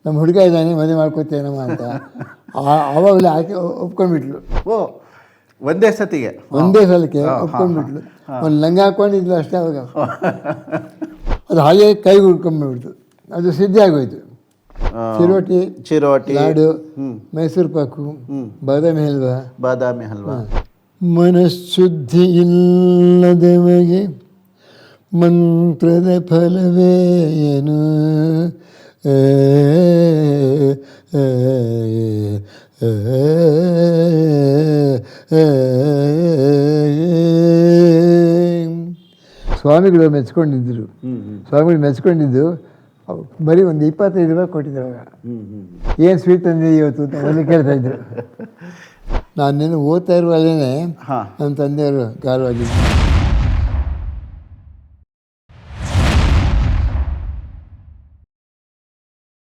ನಮ್ಮ ಹುಡುಗ ಇದ್ದಾನೆ ಮದುವೆ ಮಾಡ್ಕೊತೇನಮ್ಮ ಅಂತ. ಆವಾಗಲೇ ಆಕೆ ಒಪ್ಕೊಂಡ್ಬಿಟ್ಲು. ಓ, ಒಂದೇ ಸತಿಗೆ ಒಂದೇ ಸಲಕ್ಕೆ ಒಪ್ಕೊಂಡ್ಬಿಟ್ಲು. ಒಂದು ಲಂಗ ಹಾಕ್ಕೊಂಡಿದ್ಲು ಅಷ್ಟೇ ಅವಾಗ. ಅದು ಹಾಗೆ ಕೈಗೆ ಉಳ್ಕೊಂಡ್ಬಿಡ್ತು. ಅದು ಸಿದ್ಧಿ ಆಗೋಯ್ತು. ಚಿರೋಟಿ, ಲಾಡು, ಮೈಸೂರು ಪಾಕು, ಬಾದಾಮಿ ಹಲ್ವಾ. ಮನಃಶುದ್ಧಿ ಇಲ್ಲದವಗೆ ಮಂತ್ರದ ಫಲವೇನು, ಸ್ವಾಮಿಗಳು ಮೆಚ್ಕೊಂಡಿದ್ದರು. ಬರೀ ಒಂದು 25 ರೂಪಾಯಿ ಕೊಟ್ಟಿದ್ರು ಅವಾಗ. ಏನು ಸ್ವೀಟ್ ತಂದೆ ಇವತ್ತು ಅಂತ ಮೊದಲು ಕೇಳ್ತಾಯಿದ್ರು. ನಾನೇನು ಓದ್ತಾ ಇರುವಾಗಲೇ ನಮ್ಮ ತಂದೆಯವರು ಗಾರವಾಗಿದ್ದರು.